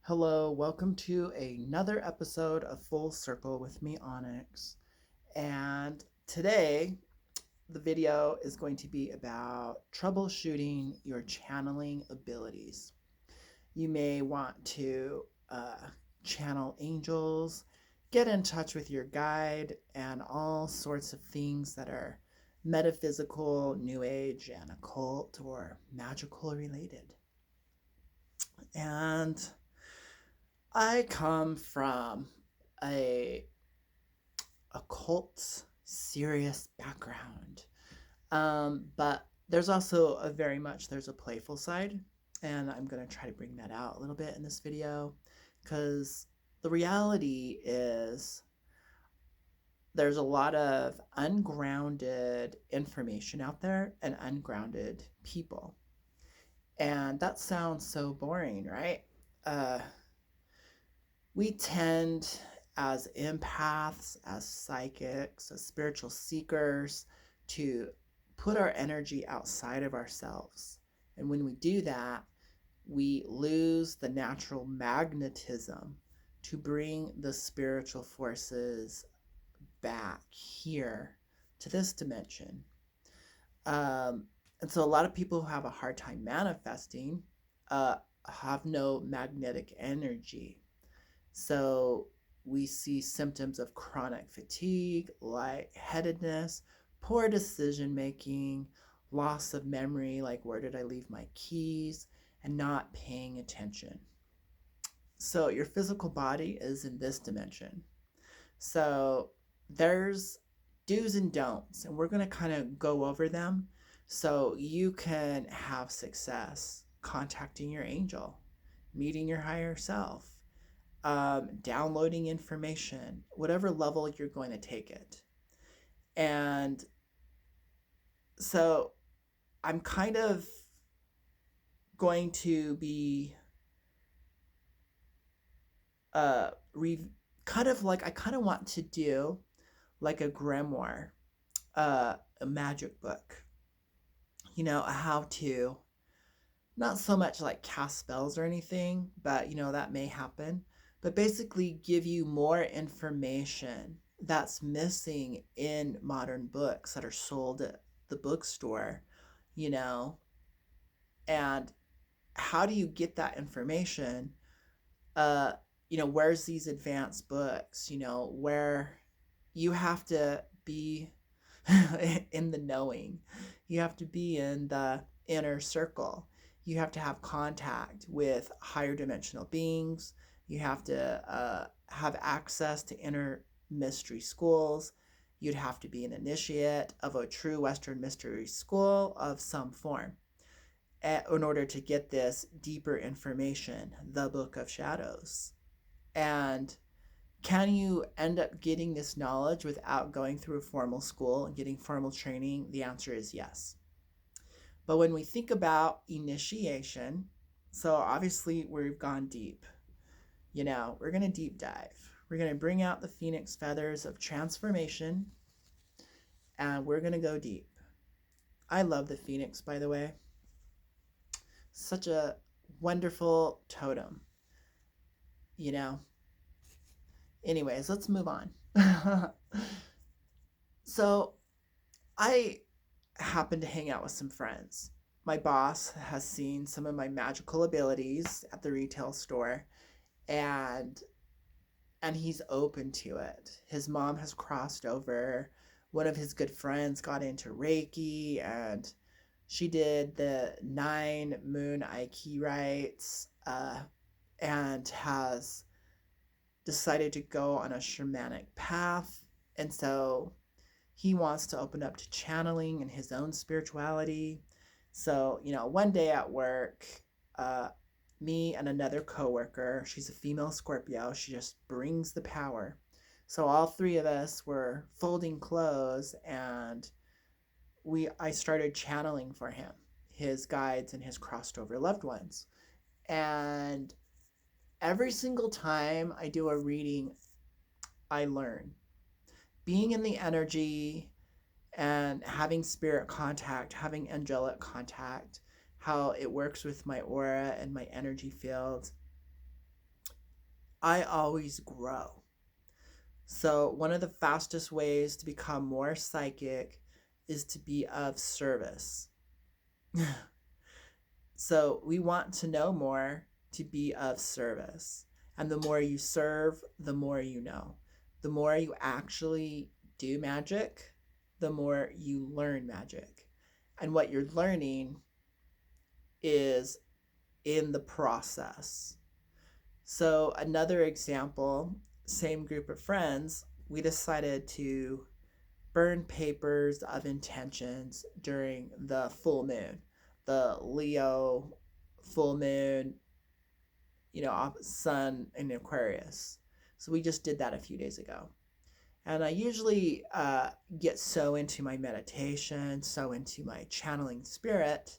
Hello, welcome to another episode of Full Circle with me, Onyx. And today, the video is going to be about troubleshooting your channeling abilities. You may want to channel angels, get in touch with your guide, and all sorts of things that are metaphysical, new age, and occult or magical related. And I come from a occult, serious background, but there's also there's a playful side, and I'm gonna try to bring that out a little bit in this video, because the reality is there's a lot of ungrounded information out there and ungrounded people, and that sounds so boring, right? Uh, we tend, as empaths, as psychics, as spiritual seekers, to put our energy outside of ourselves. And when we do that, we lose the natural magnetism to bring the spiritual forces back here to this dimension. Um, and so a lot of people who have a hard time manifesting uh, have no magnetic energy. So we see symptoms of chronic fatigue, lightheadedness, poor decision making, loss of memory, like where did I leave my keys, and not paying attention. So your physical body is in this dimension. So there's do's and don'ts, and we're going to kind of go over them so you can have success contacting your angel, meeting your higher self, downloading information, whatever level you're going to take it. And so I'm kind of going to be uh, re- kind of like I kind of want to do like a grimoire, a magic book, how to not so much like cast spells or anything, but that may happen. But basically, give you more information that's missing in modern books that are sold at the bookstore, you know, and how do you get that information? Uh, where's these advanced books? Where you have to be in the knowing. You have to be in the inner circle. You have to have contact with higher dimensional beings. You have to have access to inner mystery schools. You'd have to be an initiate of a true Western mystery school of some form in order to get this deeper information, the Book of Shadows. And can you end up getting this knowledge without going through a formal school and getting formal training? The answer is yes. But when we think about initiation, so obviously we've gone deep. We're going to deep dive. We're going to bring out the phoenix feathers of transformation, and we're going to go deep. I love the phoenix, by the way. Such a wonderful totem, you know. Anyways, let's move on. So, I happen to hang out with some friends. My boss has seen some of my magical abilities at the retail store, and he's open to it. His mom has crossed over. One of his good friends got into Reiki, and she did the 9 moon Aiki rites, and has decided to go on a shamanic path. And so he wants to open up to channeling and his own spirituality. So, one day at work, uh, me and another coworker, she's a female Scorpio, she just brings the power. So all three of us were folding clothes, and I started channeling for him, his guides and his crossed over loved ones. And every single time I do a reading, I learn. Being in the energy and having spirit contact, having angelic contact, how it works with my aura and my energy field. I always grow. So, one of the fastest ways to become more psychic is to be of service. So, we want to know more to be of service. And the more you serve, the more you know. The more you actually do magic, the more you learn magic. And what you're learning is in the process. So, another example, same group of friends, we decided to burn papers of intentions during the full moon, the Leo full moon, sun in Aquarius. So, we just did that a few days ago. And I usually get so into my meditation, so into my channeling spirit,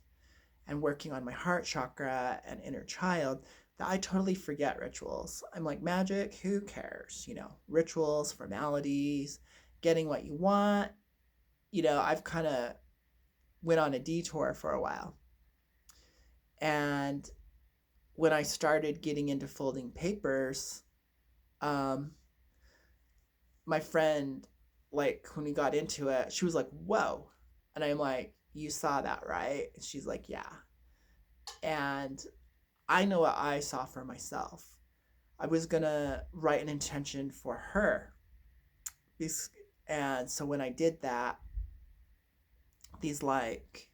and working on my heart chakra and inner child that I totally forget rituals. I'm like, magic, who cares? Rituals, formalities, getting what you want. I've kind of went on a detour for a while. And when I started getting into folding papers, um, my friend, like, when we got into it, she was like, whoa. And I'm like, you saw that, right? And she's like, yeah. And I know what I saw for myself. I was gonna write an intention for her. And so when I did that, these like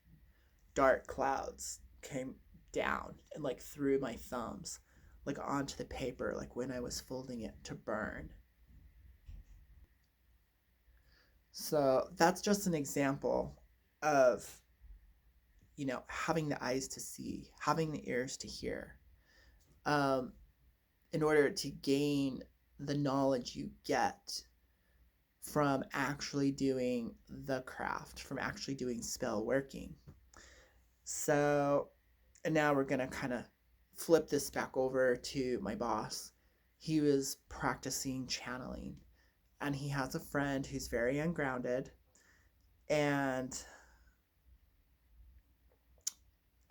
dark clouds came down and like through my thumbs, like onto the paper, like when I was folding it to burn. So that's just an example of, having the eyes to see, having the ears to hear. Um, in order to gain the knowledge you get from actually doing the craft, from actually doing spell working. So, and now we're going to kind of flip this back over to my boss. He was practicing channeling, and he has a friend who's very ungrounded, and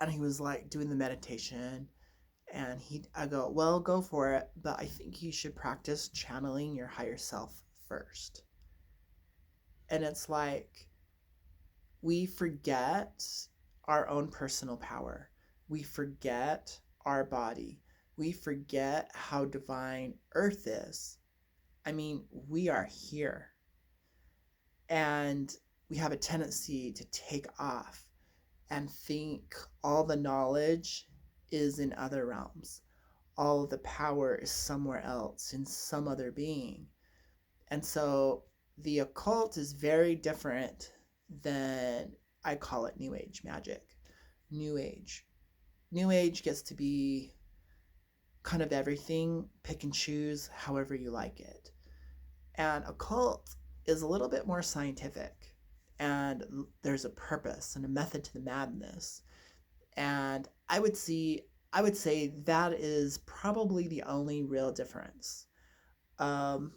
he was like doing the meditation, and I go, well, go for it, but I think you should practice channeling your higher self first. And it's like, we forget our own personal power. We forget our body. We forget how divine Earth is. I mean, we are here. And we have a tendency to take off and think all the knowledge is in other realms. All of the power is somewhere else, in some other being. And so the occult is very different than, I call it, New Age magic. New Age. New Age gets to be kind of everything, pick and choose however you like it. And occult is a little bit more scientific, and there's a purpose and a method to the madness. And I would say that is probably the only real difference. Um,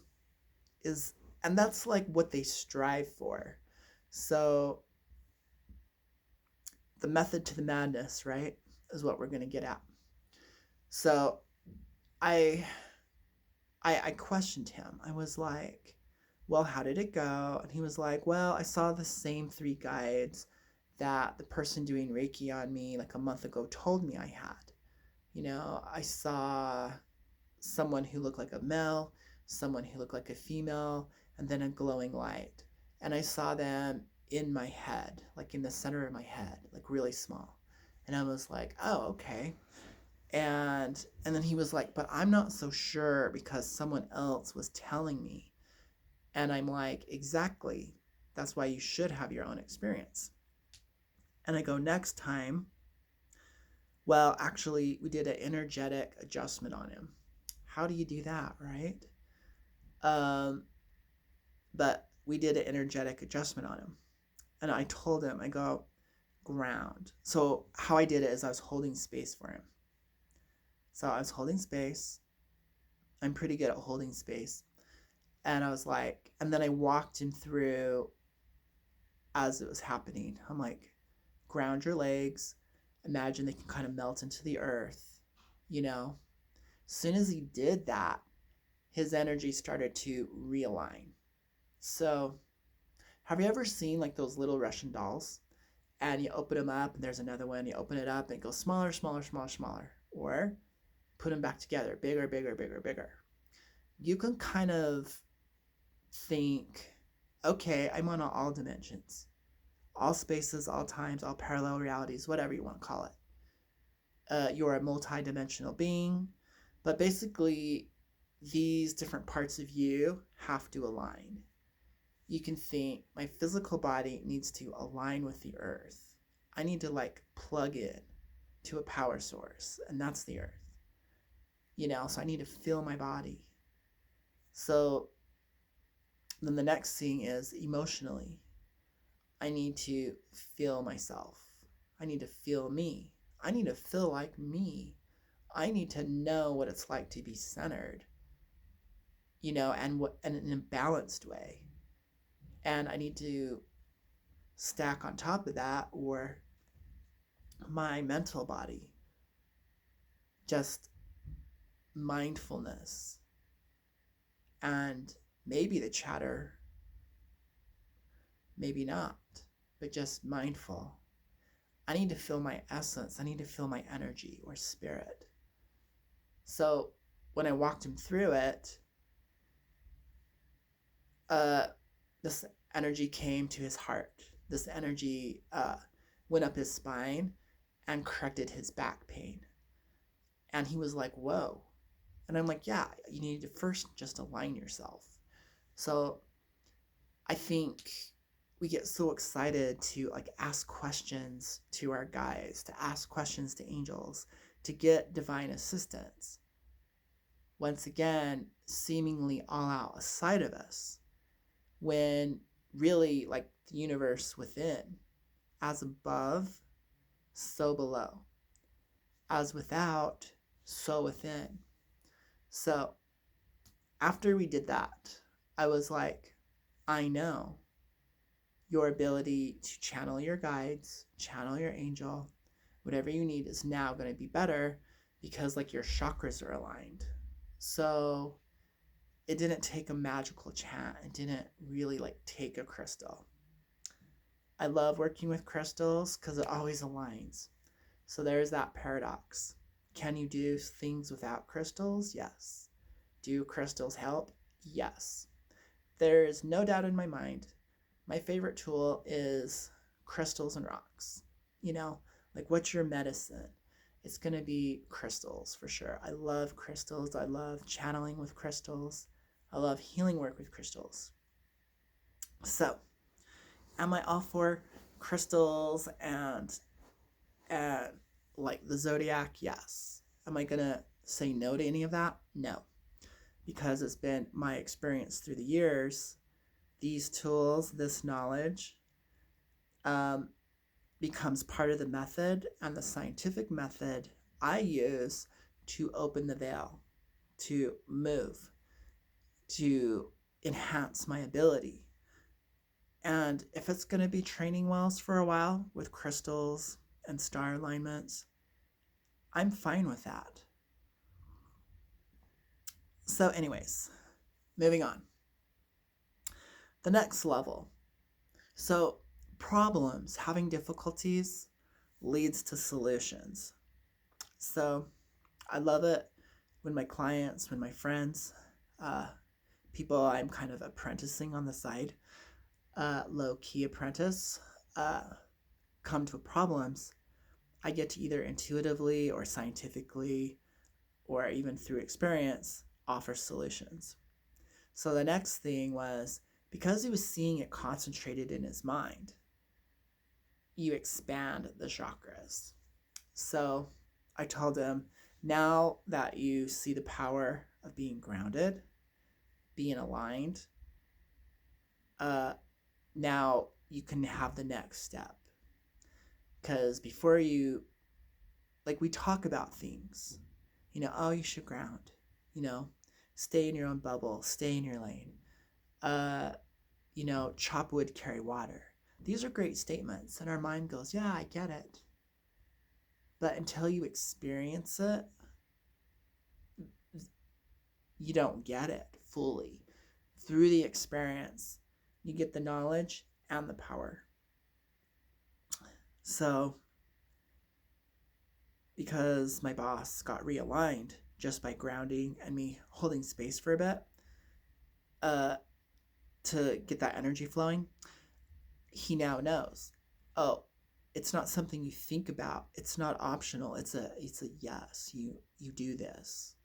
is and that's like what they strive for. So the method to the madness, right, is what we're going to get at. So I questioned him. I was like, well, how did it go? And he was like, well, I saw the same 3 guides that the person doing Reiki on me like a month ago told me I had. I saw someone who looked like a male, someone who looked like a female, and then a glowing light. And I saw them in my head, like in the center of my head, like really small. And I was like, oh, okay. And then he was like, but I'm not so sure because someone else was telling me. And I'm like, exactly. That's why you should have your own experience. And I go, next time, well, actually, we did an energetic adjustment on him. How do you do that, right? But we did an energetic adjustment on him. And I told him, I go, ground. So how I did it is I was holding space for him. So I was holding space. I'm pretty good at holding space. And I was like, and then I walked him through as it was happening. I'm like, ground your legs. Imagine they can kind of melt into the earth, As soon as he did that, his energy started to realign. So, have you ever seen like those little Russian dolls? And you open them up, and there's another one. You open it up, and it goes smaller, smaller, smaller, smaller. Or put them back together, bigger, bigger, bigger, bigger. You can kind of think, okay, I'm on all dimensions, all spaces, all times, all parallel realities, whatever you want to call it. You're a multi-dimensional being, but basically, these different parts of you have to align. You can think my physical body needs to align with the earth. I need to like plug in to a power source, and that's the earth. So I need to feel my body. So then the next thing is emotionally. I need to feel myself. I need to feel me. I need to feel like me. I need to know what it's like to be centered, and in a balanced way. And I need to stack on top of that, or my mental body, just mindfulness, and maybe the chatter, maybe not, but just mindful. I need to feel my essence. I need to feel my energy or spirit. So when I walked him through it, this energy came to his heart. This energy went up his spine and corrected his back pain. And he was like, whoa. And I'm like, yeah, you need to first just align yourself. So I think we get so excited to like ask questions to our guides, to ask questions to angels, to get divine assistance. Once again, seemingly all outside of us, when really like the universe within, as above, so below, as without, so within. So after we did that, I was like, I know your ability to channel your guides, channel your angel, whatever you need is now going to be better because like your chakras are aligned. So it didn't take a magical chant. It didn't really like take a crystal. I love working with crystals because it always aligns. So there's that paradox. Can you do things without crystals? Yes. Do crystals help? Yes. There is no doubt in my mind. My favorite tool is crystals and rocks. Like what's your medicine? It's going to be crystals for sure. I love crystals. I love channeling with crystals. I love healing work with crystals. So, am I all for crystals and like the zodiac? Yes. Am I going to say no to any of that? No. Because it's been my experience through the years, these tools, this knowledge, becomes part of the method, and the scientific method I use to open the veil, to move, to enhance my ability. And if it's going to be training wells for a while with crystals and star alignments, I'm fine with that. So anyways, moving on. The next level. So problems, having difficulties leads to solutions. So I love it when my clients, when my friends, people I'm kind of apprenticing on the side, low-key apprentice, come to problems, I get to either intuitively or scientifically or even through experience offer solutions. So the next thing was, because he was seeing it concentrated in his mind, you expand the chakras. So I told him, now that you see the power of being grounded, being aligned, now you can have the next step. Because before you, like we talk about things, oh, you should ground, stay in your own bubble, stay in your lane, chop wood, carry water. These are great statements, and our mind goes, yeah, I get it. But until you experience it, you don't get it fully. Through the experience, you get the knowledge and the power. So, because my boss got realigned just by grounding and me holding space for a bit, to get that energy flowing, he now knows, oh, it's not something you think about. It's not optional. It's a yes. You do this.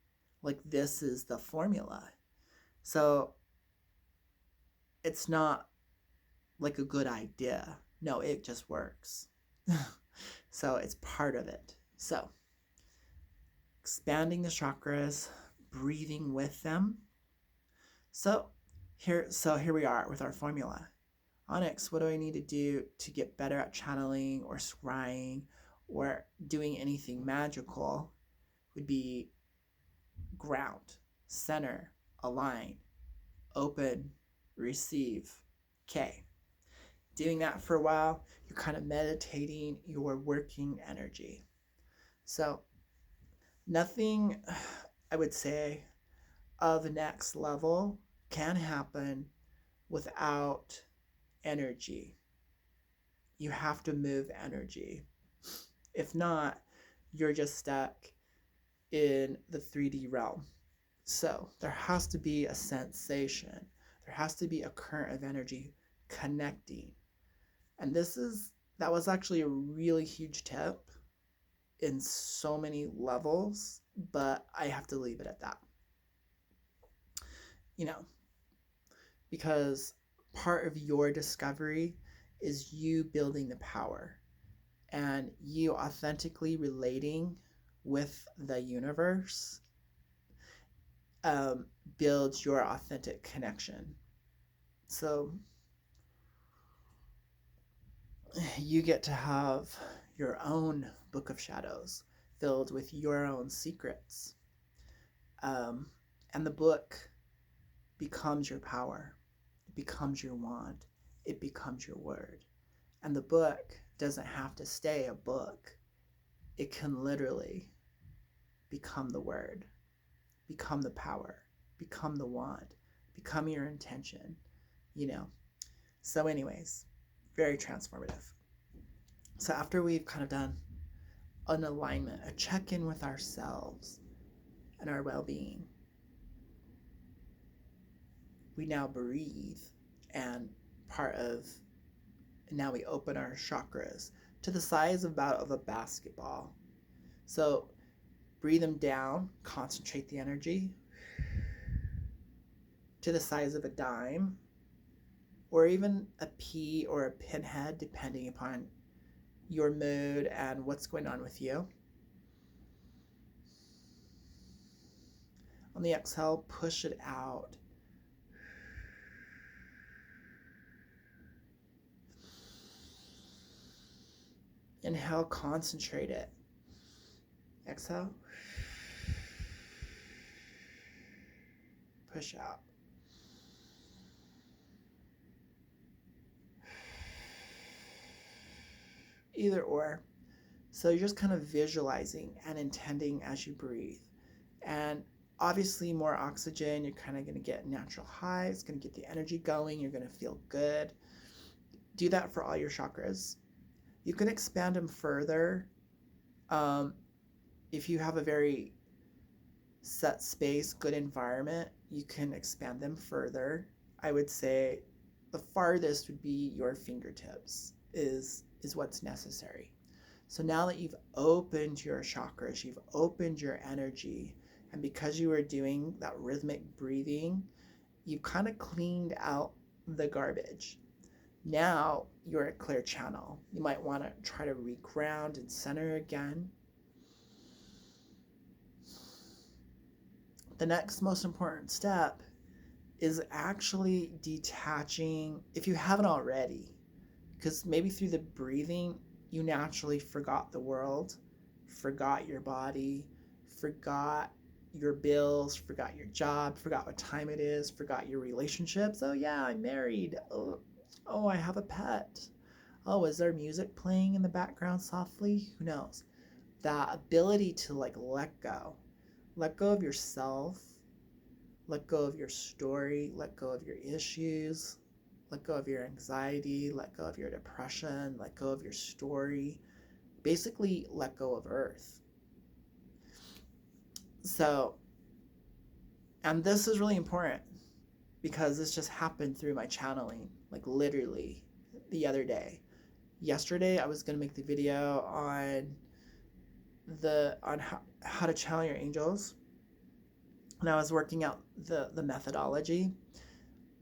Like, this is the formula. So it's not like a good idea. No, it just works. So it's part of it. So expanding the chakras, breathing with them. So here we are with our formula. Onyx, what do I need to do to get better at channeling or scrying or doing anything magical? Would be ground, center, align, open, receive. Okay. Doing that for a while, you're kind of meditating your working energy. So nothing, I would say, of next level can happen without energy. You have to move energy. If not, you're just stuck in the 3D realm. So there has to be a sensation. There has to be a current of energy connecting. And that was actually a really huge tip in so many levels, but I have to leave it at that. Because part of your discovery is you building the power and you authentically relating with the universe builds your authentic connection. So you get to have your own book of shadows filled with your own secrets. And the book becomes your power. It becomes your wand. It becomes your word. And the book doesn't have to stay a book. It can literally become the word, become the power, become the wand, become your intention, So anyways, very transformative. So after we've kind of done an alignment, a check-in with ourselves and our well-being, we now breathe, and now we open our chakras to the size of a basketball. So breathe them down, concentrate the energy to the size of a dime, or even a pea or a pinhead, depending upon your mood and what's going on with you. On the exhale, push it out. Inhale, concentrate it. Exhale. Push out. Either or. So you're just kind of visualizing and intending as you breathe. And obviously more oxygen, you're kind of going to get natural highs, it's going to get the energy going, you're going to feel good. Do that for all your chakras. You can expand them further. If you have a very set space, good environment, you can expand them further. I would say the farthest would be your fingertips is what's necessary. So now that you've opened your chakras, you've opened your energy, and because you were doing that rhythmic breathing, you kind of cleaned out the garbage. Now you're a clear channel. You might want to try to reground and center again. The next most important step is actually detaching, if you haven't already, because maybe through the breathing, you naturally forgot the world, forgot your body, forgot your bills, forgot your job, forgot what time it is, forgot your relationships. Oh yeah, I'm married. Oh, I have a pet. Oh, is there music playing in the background softly? Who knows? That ability to let go of yourself let go of your story, let go of your issues, let go of your anxiety, let go of your depression, let go of your story. Basically, let go of Earth. So, and this is really important because this just happened through my channeling, like literally the other day. Yesterday, I was going to make the video on how to channel your angels, and I was working out the methodology.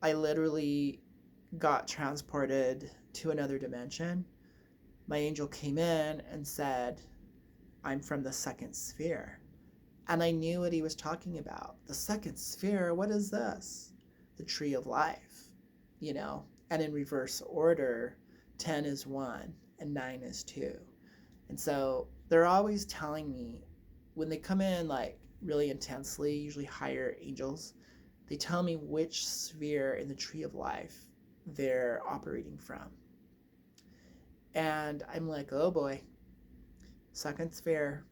I literally got transported to another dimension. My angel came in and said, I'm from the second sphere. And I knew what he was talking about. The second sphere, what is this? The tree of life, you know? And in reverse order, 10 is 1 and 9 is 2. And so they're always telling me when they come in like really intensely, usually higher angels, they tell me which sphere in the tree of life they're operating from. And I'm like, oh boy, second sphere.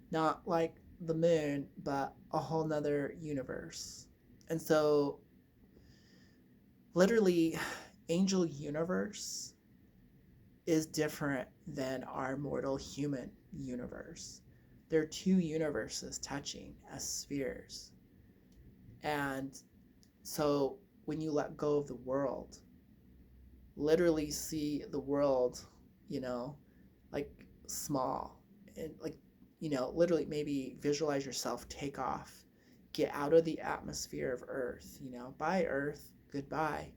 Not like the moon, but a whole nother universe. And so, literally, angel universe is different than our mortal human universe. There are two universes touching as spheres. And so, when you let go of the world, literally see the world, you know, like small and like, you know, literally maybe visualize yourself take off, get out of the atmosphere of Earth, you know, bye Earth, goodbye,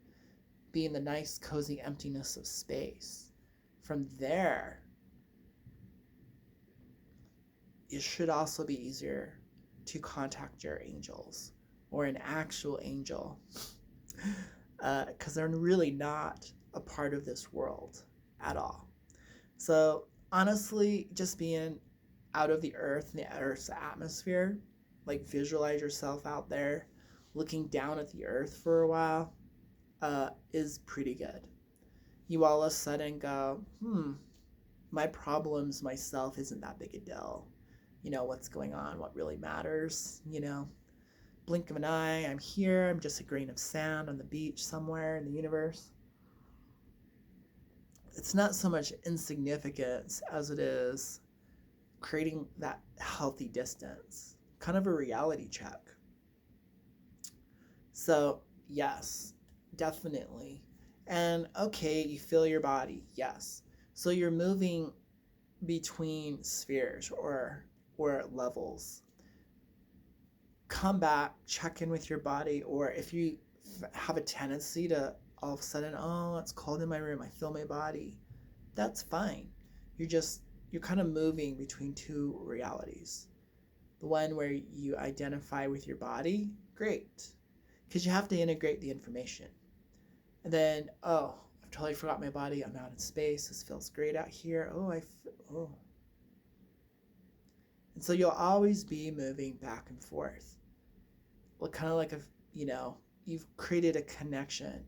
be in the nice cozy emptiness of space. From there, it should also be easier to contact your angels or an actual angel, because they're really not a part of this world at all. So honestly, just being out of the earth, the Earth's atmosphere, like visualize yourself out there looking down at the earth for a while, is pretty good. You all of a sudden go, my problems myself isn't that big a deal. You know, what's going on, what really matters, you know. Blink of an eye, I'm here, I'm just a grain of sand on the beach somewhere in the universe. It's not so much insignificance as it is creating that healthy distance, kind of a reality check. So, yes, definitely. And okay, you feel your body, yes. So you're moving between spheres or levels. Come back, check in with your body, or if you have a tendency to all of a sudden, oh, it's cold in my room, I feel my body, that's fine. You're kind of moving between two realities. The one where you identify with your body, great, because you have to integrate the information. And then, oh, I've totally forgot my body, I'm out in space, this feels great out here, oh. And so you'll always be moving back and forth. Well, kind of like you know, you've created a connection.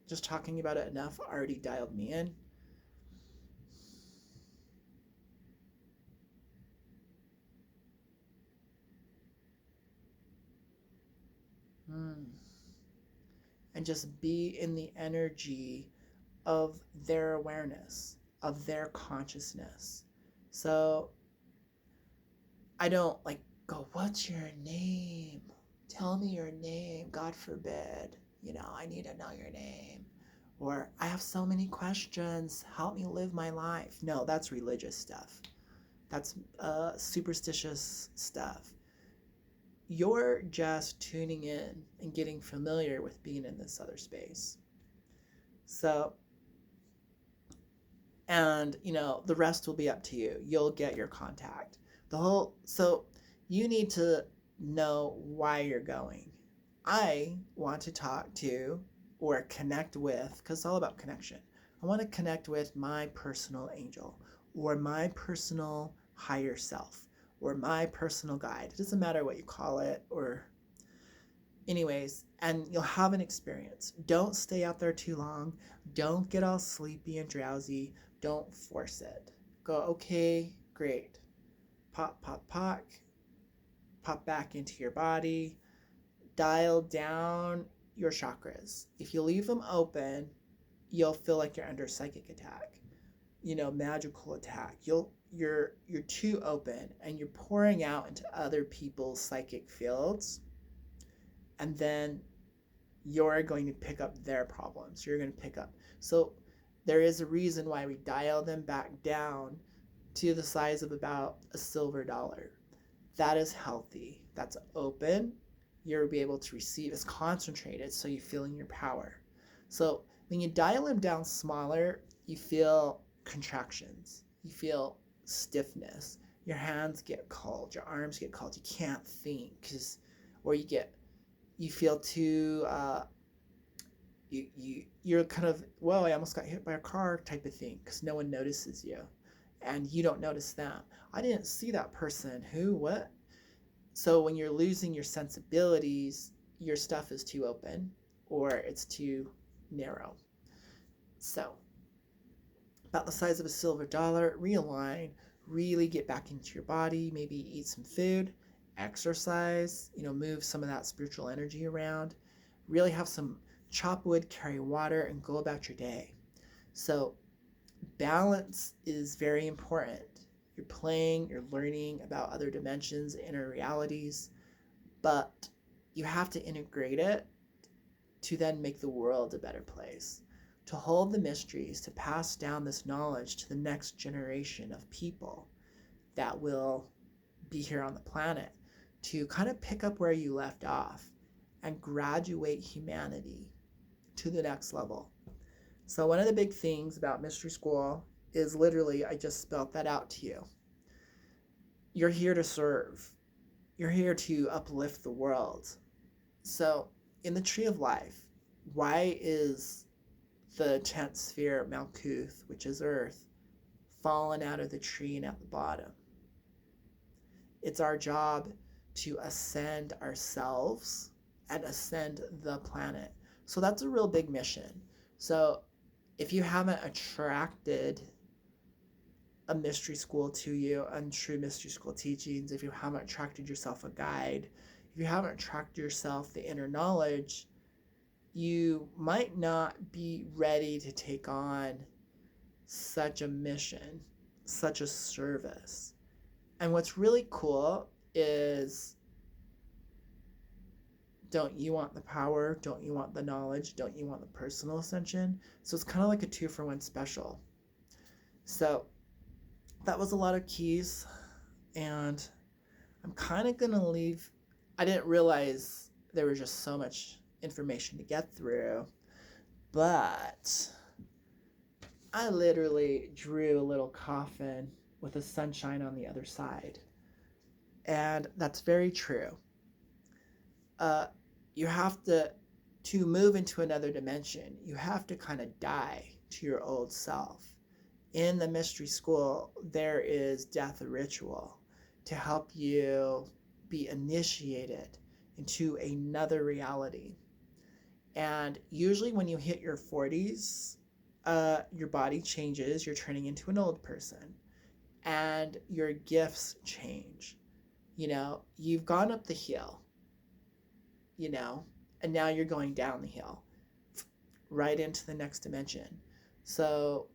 Just talking about it enough already dialed me in. And just be in the energy of their awareness, of their consciousness. So I don't like go, what's your name? Tell me your name, God forbid. You know, I need to know your name. Or I have so many questions, help me live my life. No, that's religious stuff. That's superstitious stuff. You're just tuning in and getting familiar with being in this other space. So, and you know, the rest will be up to you. You'll get your contact. So you need to know why you're going. I want to talk to or connect with, because it's all about connection. I want to connect with my personal angel or my personal higher self or my personal guide. It doesn't matter what you call it, or anyways, and you'll have an experience. Don't stay out there too long. Don't get all sleepy and drowsy. Don't force it. Go, okay, great. pop, pop, pop back into your body, dial down your chakras. If you leave them open, you'll feel like you're under psychic attack, magical attack. You're too open and you're pouring out into other people's psychic fields, and then you're going to pick up their problems. You're going to pick up. So there is a reason why we dial them back down to the size of about a silver dollar. That is healthy. That's open. You'll be able to receive. It's concentrated, so you're feeling your power. So when you dial them down smaller, you feel contractions. You feel stiffness. Your hands get cold. Your arms get cold. You can't think or you feel too. You're kind of, whoa, I almost got hit by a car type of thing, because no one notices you and you don't notice them. I didn't see that person. Who? What? So when you're losing your sensibilities, your stuff is too open or it's too narrow. So about the size of a silver dollar, realign, really get back into your body, maybe eat some food, exercise, move some of that spiritual energy around, really have some chop wood, carry water, and go about your day. So balance is very important. You're playing, you're learning about other dimensions, inner realities, but you have to integrate it to then make the world a better place, to hold the mysteries, to pass down this knowledge to the next generation of people that will be here on the planet, to kind of pick up where you left off and graduate humanity to the next level. So one of the big things about Mystery School is literally, I just spelled that out to you. You're here to serve. You're here to uplift the world. So in the Tree of Life, why is the 10th sphere, Malkuth, which is Earth, fallen out of the tree and at the bottom? It's our job to ascend ourselves and ascend the planet. So that's a real big mission. So if you haven't attracted a mystery school to you, untrue mystery school teachings, if you haven't attracted yourself a guide, if you haven't attracted yourself the inner knowledge, you might not be ready to take on such a mission, such a service. And what's really cool is, don't you want the power? Don't you want the knowledge? Don't you want the personal ascension? So it's kind of like a 2-for-1 special. So that was a lot of keys, and I'm kind of going to leave. I didn't realize there was just so much information to get through, but I literally drew a little coffin with a sunshine on the other side. And that's very true. You have to move into another dimension, you have to kind of die to your old self. In the mystery school, there is death ritual to help you be initiated into another reality. And usually when you hit your 40s, your body changes, you're turning into an old person, and your gifts change. You've gone up the hill, and now you're going down the hill, right into the next dimension. So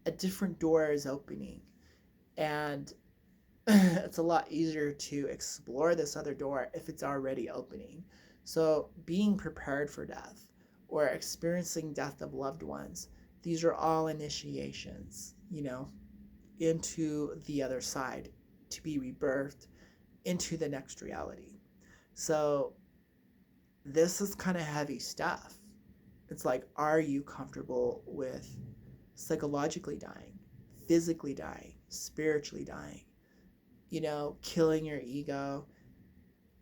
a different door is opening, and it's a lot easier to explore this other door if it's already opening. So being prepared for death or experiencing death of loved ones, these are all initiations, into the other side, to be rebirthed into the next reality. So this is kind of heavy stuff. It's like, are you comfortable with psychologically dying, physically dying, spiritually dying, killing your ego?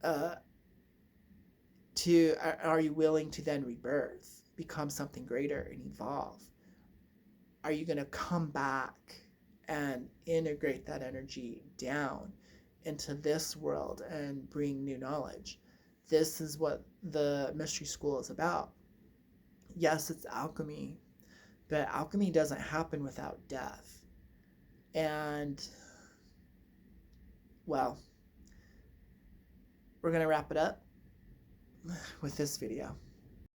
Are you willing to then rebirth, become something greater, and evolve? Are you going to come back and integrate that energy down into this world and bring new knowledge? This is what the mystery school is about. Yes, it's alchemy, but alchemy doesn't happen without death. And well, we're going to wrap it up with this video.